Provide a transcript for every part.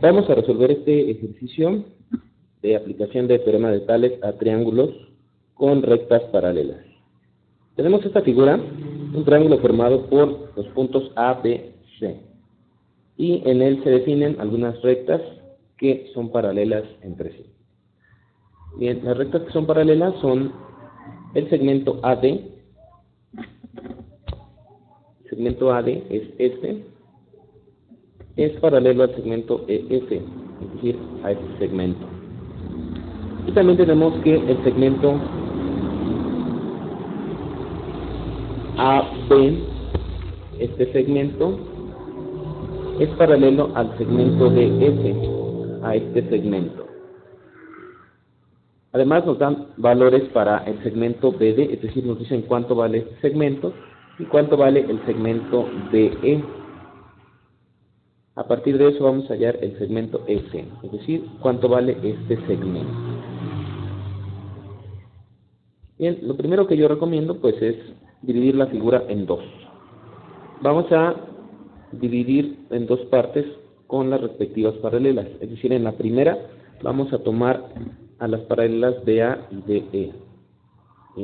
Vamos a resolver este ejercicio de aplicación de teorema de Tales a triángulos con rectas paralelas. Tenemos esta figura, un triángulo formado por los puntos A, B, C. Y en él se definen algunas rectas que son paralelas entre sí. Bien, las rectas que son paralelas son el segmento AD. El segmento AD es este. Es paralelo al segmento EF, es decir, a este segmento. Y también tenemos que el segmento AB, este segmento, es paralelo al segmento DF, a este segmento. Además nos dan valores para el segmento BD, es decir, nos dicen cuánto vale este segmento y cuánto vale el segmento DE. A partir de eso vamos a hallar el segmento S, es decir, cuánto vale este segmento. Bien, lo primero que yo recomiendo pues es dividir la figura en dos. Vamos a dividir en dos partes con las respectivas paralelas, es decir, en la primera vamos a tomar a las paralelas DA y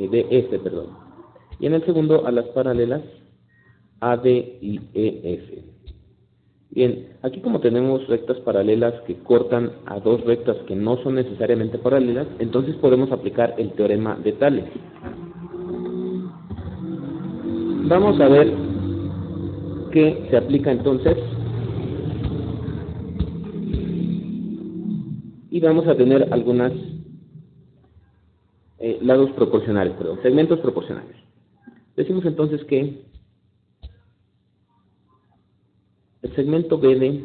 DF, perdón. Y en el segundo a las paralelas AD y EF. Bien, aquí como tenemos rectas paralelas que cortan a dos rectas que no son necesariamente paralelas, entonces podemos aplicar el teorema de Tales. Vamos a ver qué se aplica entonces. Y vamos a tener algunas lados proporcionales, segmentos proporcionales. Decimos entonces que el segmento BD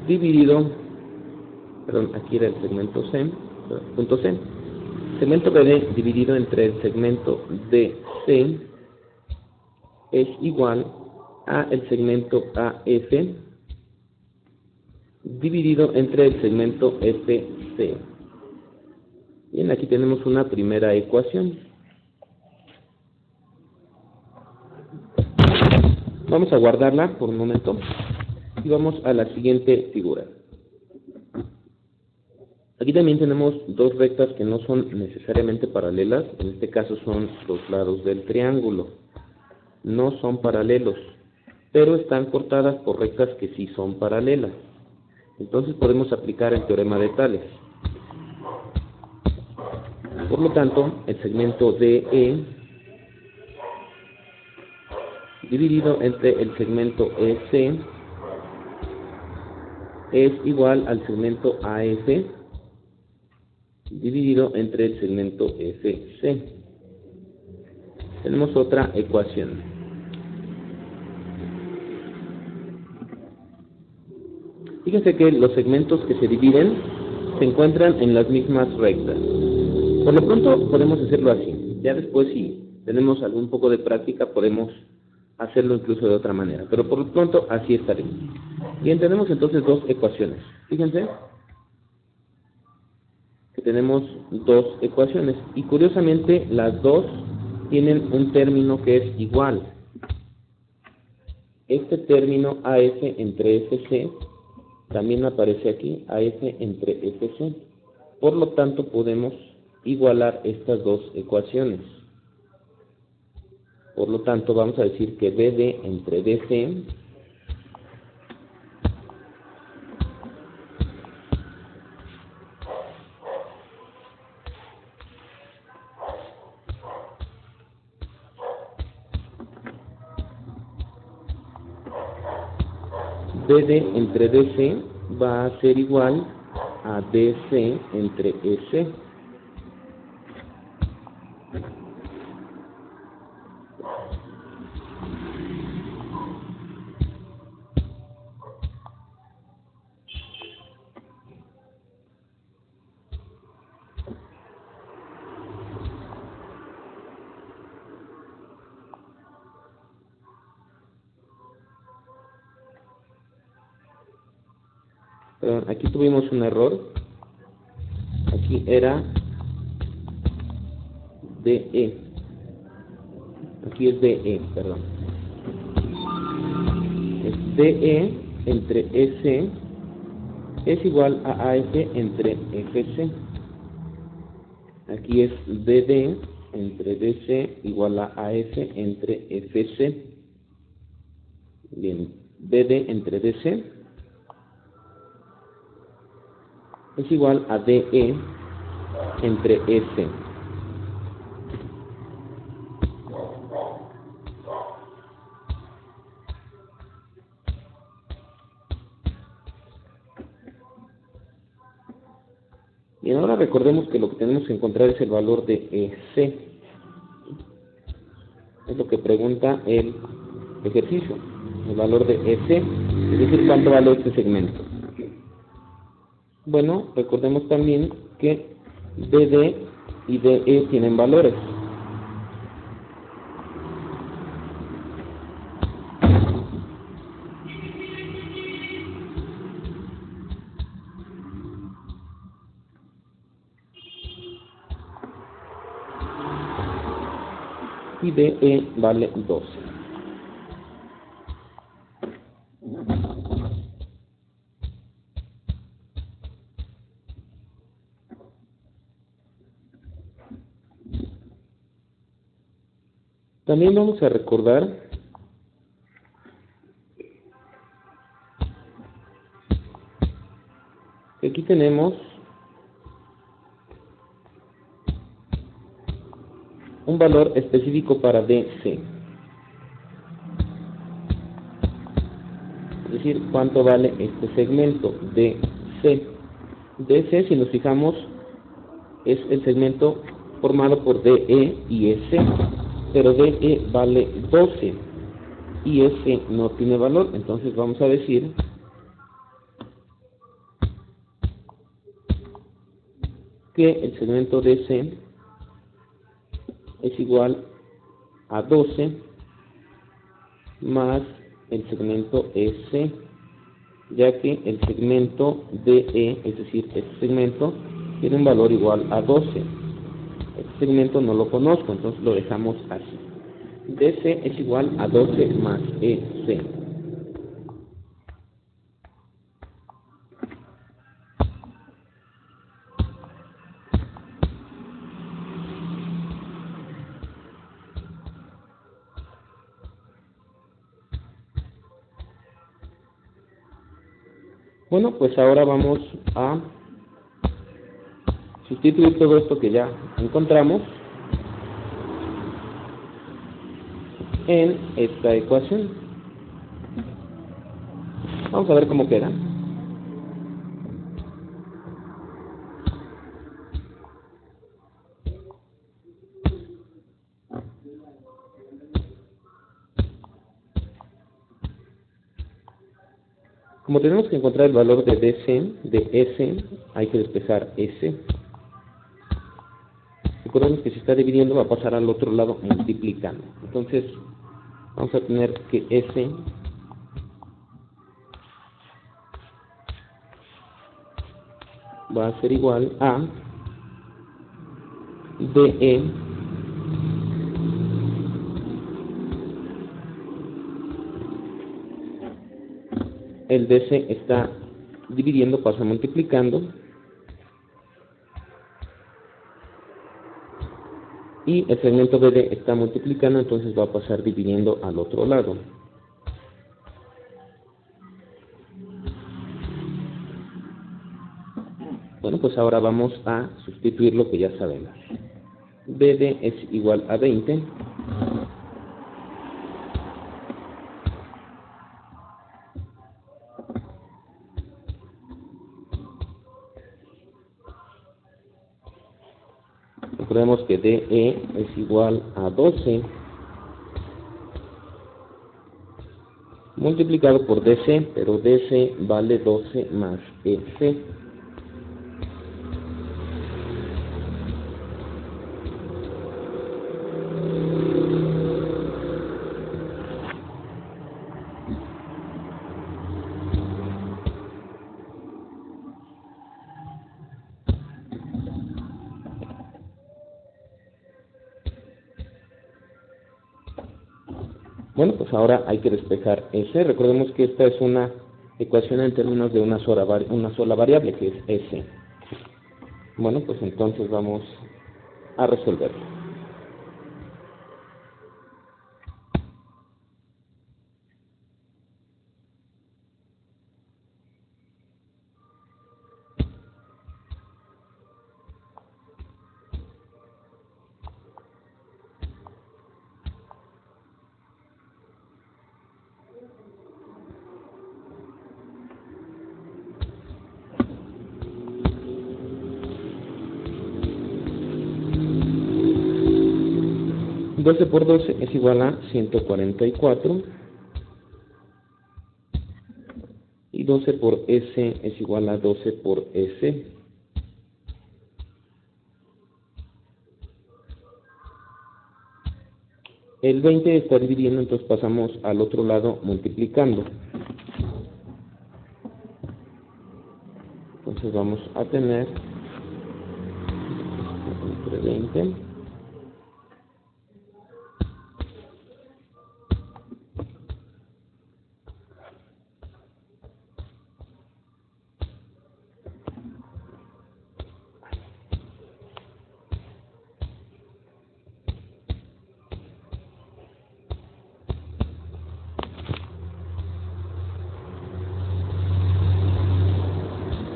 dividido, aquí era el segmento C, punto C. El segmento BD dividido entre el segmento DC es igual a el segmento AF dividido entre el segmento FC. Bien, aquí tenemos una primera ecuación. Vamos a guardarla por un momento y vamos a la siguiente figura. Aquí también tenemos dos rectas que no son necesariamente paralelas, en este caso son los lados del triángulo. No son paralelos, pero están cortadas por rectas que sí son paralelas. Entonces podemos aplicar el teorema de Tales. Por lo tanto, el segmento DE dividido entre el segmento EC es igual al segmento AF dividido entre el segmento FC. Tenemos otra ecuación. Fíjense que los segmentos que se dividen se encuentran en las mismas rectas. Por lo pronto podemos hacerlo así. Ya después, si tenemos algún poco de práctica, podemos hacerlo incluso de otra manera, pero por lo pronto así estaremos. Bien, tenemos entonces dos ecuaciones. Fíjense que tenemos dos ecuaciones y curiosamente las dos tienen un término que es igual. Este término AF entre FC también aparece aquí, AF entre FC. Por lo tanto podemos igualar estas dos ecuaciones. Por lo tanto, vamos a decir que BD entre DC BD entre DC va a ser igual a DC entre EC. Perdón, aquí tuvimos un error. Aquí era DE. Aquí es DE, perdón. DE entre EC es igual a AF entre FC. Aquí es DD entre DC igual a AF entre FC. Bien, DD entre DC es igual a DE entre S. Bien, ahora recordemos que lo que tenemos que encontrar es el valor de EC. Es lo que pregunta el ejercicio. El valor de EC, es decir, cuánto vale este segmento. Bueno, recordemos también que DD y DE tienen valores. Y DE vale 12. También vamos a recordar que aquí tenemos un valor específico para DC. Es decir, cuánto vale este segmento DC. DC, si nos fijamos, es el segmento formado por DE y EC, pero DE vale 12 y EC no tiene valor. Entonces vamos a decir que el segmento DC es igual a 12 más el segmento EC, ya que el segmento DE, es decir, este segmento, tiene un valor igual a 12. Este segmento no lo conozco, entonces lo dejamos así. DC es igual a 12 más EC. Bueno, pues ahora vamos a sustituir todo esto que ya encontramos en esta ecuación. Vamos a ver cómo queda. Como tenemos que encontrar el valor de DC, de S, hay que despejar S. Recordemos que si está dividiendo va a pasar al otro lado multiplicando. Entonces vamos a tener que S va a ser igual a DE el DC está dividiendo, pasa multiplicando, y el segmento BD está multiplicando, entonces va a pasar dividiendo al otro lado. Bueno, pues ahora vamos a sustituir lo que ya sabemos. BD es igual a 20. Recordemos que DE es igual a 12 multiplicado por DC, pero DC vale 12 más EC. Bueno, pues ahora hay que despejar S. Recordemos que esta es una ecuación en términos de una sola variable, que es S. Bueno, pues entonces vamos a resolverlo. Doce por 12 es igual a 144 y 12 por S es igual a 12 por S. El 20 está dividiendo, entonces pasamos al otro lado multiplicando. Entonces vamos a tener entre 20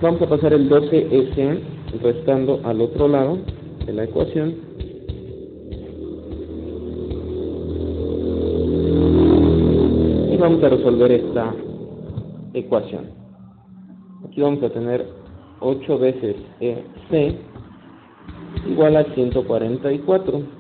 vamos a pasar el 12S restando al otro lado de la ecuación. Y vamos a resolver esta ecuación. Aquí vamos a tener 8 veces EC igual a 144.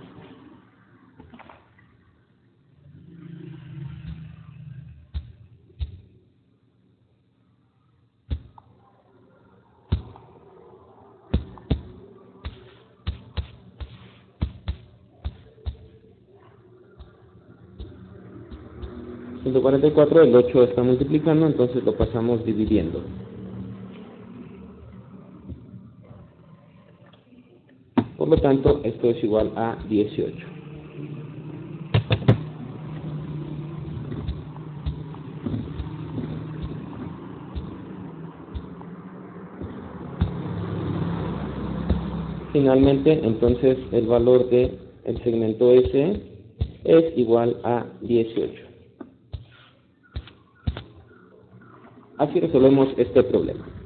El 8 está multiplicando, entonces lo pasamos dividiendo. Por lo tanto, esto es igual a 18. Finalmente, entonces, el valor del segmento S es igual a 18. Así resolvemos este problema.